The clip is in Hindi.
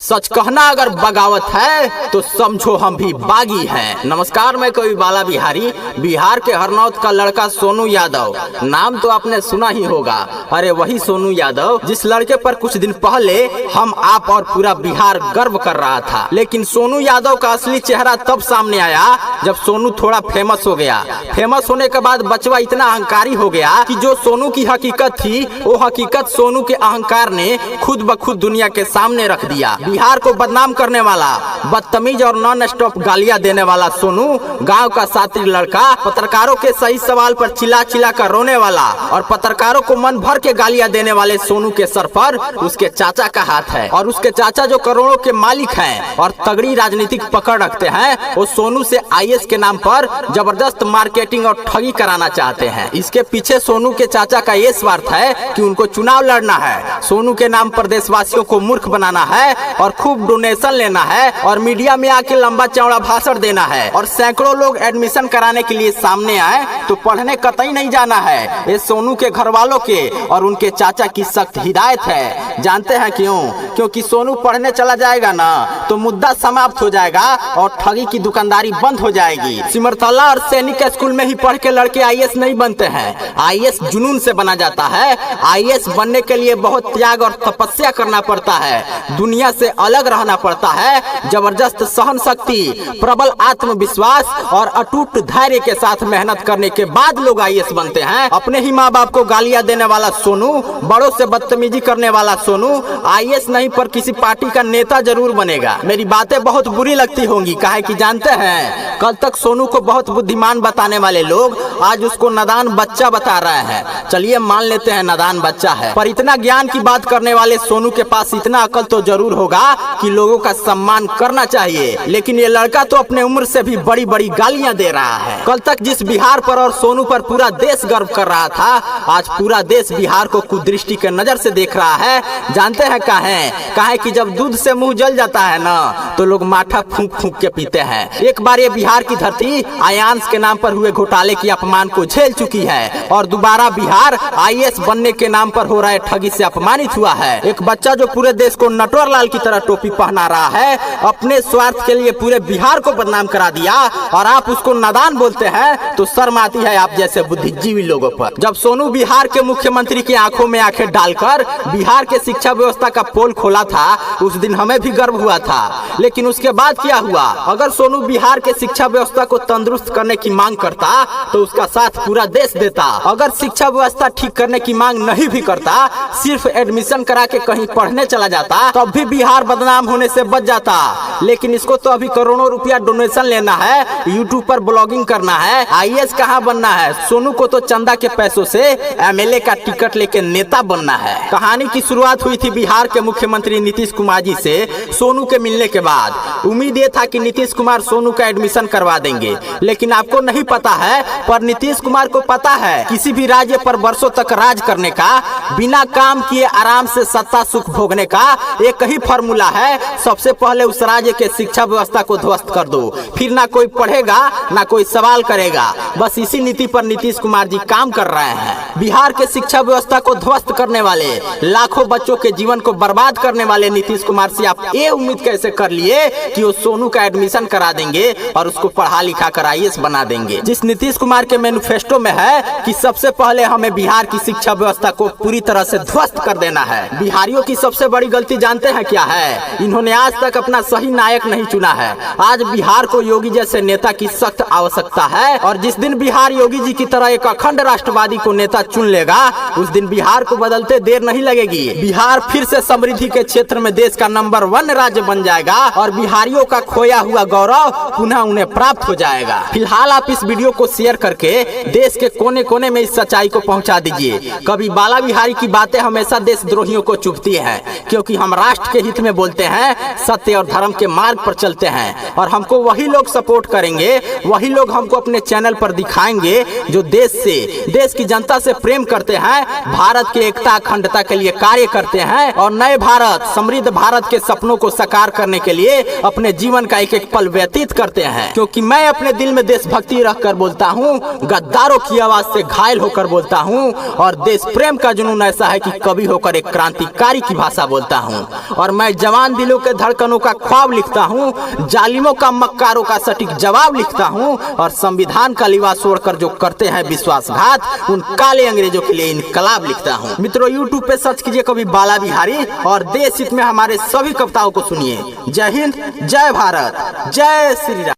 सच कहना अगर बगावत है तो समझो हम भी बागी हैं। नमस्कार, मैं कवि बाला बिहारी। बिहार के हरनौत का लड़का सोनू यादव, नाम तो आपने सुना ही होगा। अरे वही सोनू यादव जिस लड़के पर कुछ दिन पहले हम आप और पूरा बिहार गर्व कर रहा था। लेकिन सोनू यादव का असली चेहरा तब सामने आया जब सोनू थोड़ा फेमस हो गया। फेमस होने के बाद बचवा इतना अहंकारी हो गया कि जो सोनू की हकीकत थी वो हकीकत सोनू के अहंकार ने खुद ब खुद दुनिया के सामने रख दिया। बिहार को बदनाम करने वाला, बदतमीज और नॉन स्टॉप गालियां देने वाला सोनू, गांव का शातिर लड़का, पत्रकारों के सही सवाल पर चिल्ला चिल्ला कर रोने वाला और पत्रकारों को मन भर के गालियां देने वाले सोनू के सर पर उसके चाचा का हाथ है। और उसके चाचा जो करोड़ों के मालिक हैं और तगड़ी राजनीतिक पकड़ रखते हैं, वो सोनू से आईएएस के नाम पर जबरदस्त मार्केटिंग और ठगी कराना चाहते हैं। इसके पीछे सोनू के चाचा का ये स्वार्थ है कि उनको चुनाव लड़ना है, सोनू के नाम पर देशवासियों को मूर्ख बनाना है और खूब डोनेशन लेना है और मीडिया में आके लंबा चौड़ा भाषण देना है। और सैकड़ों लोग एडमिशन कराने के लिए सामने आए तो पढ़ने कतई नहीं जाना है। ये सोनू के घर वालों के और उनके चाचा की सख्त हिदायत है। जानते हैं क्यों? क्योंकि सोनू पढ़ने चला जाएगा ना तो मुद्दा समाप्त हो जाएगा और ठगी की दुकानदारी बंद हो जाएगी। सिमरतला और सैनिक स्कूल में ही पढ़ के लड़के आईएएस नहीं बनते हैं। आईएएस जुनून से बना जाता है। आईएएस बनने के लिए बहुत त्याग और तपस्या करना पड़ता है, दुनिया से अलग रहना पड़ता है। जबरदस्त सहन शक्ति, प्रबल आत्मविश्वास और अटूट धैर्य के साथ मेहनत करने के बाद लोग आईएएस बनते हैं। अपने ही माँ बाप को गालियां देने वाला सोनू, बड़ों से बदतमीजी करने वाला सोनू आईएएस नहीं पर किसी पार्टी का नेता जरूर बनेगा। मेरी बातें बहुत बुरी लगती होंगी, काहे कि जानते हैं कल तक सोनू को बहुत बुद्धिमान बताने वाले लोग आज उसको नादान बच्चा बता रहे हैं। चलिए मान लेते हैं नादान बच्चा है, पर इतना ज्ञान की बात करने वाले सोनू के पास इतना अकल तो जरूर होगा कि लोगों का सम्मान करना चाहिए। लेकिन ये लड़का तो अपने उम्र से भी बड़ी बड़ी गालियां दे रहा है। कल तक जिस बिहार पर और सोनू पर पूरा देश गर्व कर रहा था, आज पूरा देश बिहार को कुदृष्टि के नजर से देख रहा है। जानते हैं काहे कि जब दूध से मुंह जल जाता है ना तो लोग माठा फूंक फूंक के पीते हैं। एक बार ये बिहार की धरती आयांश के नाम पर हुए घोटाले की अपमान को झेल चुकी है और दोबारा बिहार आईएएस बनने के नाम पर हो रहे ठगी से अपमानित हुआ है। एक बच्चा जो पूरे देश को नटवर लाल की तरह टोपी पहना रहा है, अपने स्वार्थ के लिए पूरे बिहार को बदनाम करा दिया और आप उसको नादान बोलते हैं तो शर्म आती है आप जैसे बुद्धिजीवी लोगों पर। जब सोनू बिहार के मुख्यमंत्री की आंखों में आंखें डालकर बिहार के शिक्षा व्यवस्था का पोल खोला था, उस दिन हमें भी गर्व हुआ था। लेकिन उसके बाद क्या हुआ? अगर सोनू बिहार के शिक्षा व्यवस्था को तंदुरुस्त करने की मांग करता तो उसका साथ पूरा देश देता। अगर शिक्षा व्यवस्था ठीक करने की मांग नहीं भी करता, सिर्फ एडमिशन करा के कहीं पढ़ने चला जाता, तब भी बिहार बदनाम होने से बच जाता। लेकिन इसको तो अभी करोड़ों रुपया डोनेशन लेना है, यूट्यूब पर ब्लॉगिंग करना है, आईएएस कहाँ बनना है। सोनू को तो चंदा के पैसों से एमएलए का टिकट लेके नेता बनना है। कहानी की शुरुआत हुई थी बिहार के मुख्यमंत्री नीतीश कुमार जी से सोनू के मिलने के बाद। उम्मीद ये था कि नीतीश कुमार सोनू का एडमिशन करवा देंगे, लेकिन आपको नहीं पता है, पर नीतीश कुमार को पता है किसी भी राज्य पर वर्षों तक राज करने का, बिना काम किए आराम से सत्ता सुख भोगने का एक ही फॉर्मूला है। सबसे पहले उस राज्य के शिक्षा व्यवस्था को ध्वस्त कर दो, फिर ना कोई पढ़ेगा ना कोई सवाल करेगा। बस इसी नीति पर नीतीश कुमार जी काम कर रहे हैं। बिहार के शिक्षा व्यवस्था को ध्वस्त करने वाले, लाखों बच्चों के जीवन को बर्बाद करने वाले नीतीश कुमार से आप ये उम्मीद कैसे कर लिए कि वो सोनू का एडमिशन करा देंगे और उसको पढ़ा लिखा कर आईएएस बना देंगे? जिस नीतीश कुमार के मैनिफेस्टो में है कि सबसे पहले हमें बिहार की शिक्षा व्यवस्था को पूरी तरह से ध्वस्त कर देना है। बिहारियों की सबसे बड़ी गलती जानते हैं क्या है? इन्होंने आज तक अपना सही नायक नहीं चुना है। आज बिहार को योगी जैसे नेता की सख्त आवश्यकता है और जिस दिन बिहार योगी जी की तरह एक अखंड राष्ट्रवादी को नेता चुन लेगा, उस दिन बिहार को बदलते देर नहीं लगेगी। बिहार फिर से समृद्धि के क्षेत्र में देश का नंबर 1 राज्य बन जाएगा और बिहारियों का खोया हुआ गौरव पुनः उन्हें प्राप्त हो जाएगा। फिलहाल आप इस वीडियो को शेयर करके देश के कोने कोने में इस सच्चाई को पहुंचा दीजिए। कभी बाला बिहारी की बातें हमेशा देशद्रोहियों को चुभती है, क्योंकि हम राष्ट्र के हित में बोलते हैं, सत्य और धर्म के मार्ग पर चलते हैं और हमको वही लोग सपोर्ट करेंगे, वही लोग हमको अपने चैनल पर दिखाएंगे जो देश की जनता से से प्रेम करते हैं, भारत की एकता अखंडता के लिए कार्य करते हैं और नए भारत समृद्ध भारत के सपनों को साकार करने के लिए अपने जीवन का एक एक पल व्यतीत करते हैं। क्योंकि मैं अपने दिल में देशभक्ति रखकर बोलता हूँ, गद्दारों की आवाज से घायल होकर बोलता हूँ और देश प्रेम का जुनून ऐसा है कि कवि होकर एक क्रांतिकारी की भाषा बोलता हूँ। और मैं जवान दिलों के धड़कनों का ख्वाब लिखता हूँ, जालिमों का मक्कारों का सटीक जवाब लिखता हूँ और संविधान का लिबास छोड़कर जो करते हैं विश्वासघात, उन काले अंग्रेजों के लिए इनकलाब लिखता हूँ। मित्रों, यूट्यूब पे सर्च कीजिए कवि बाला बिहारी और देश हित में हमारे सभी कविताओं को सुनिए। जय हिंद, जय भारत, जय श्री राम।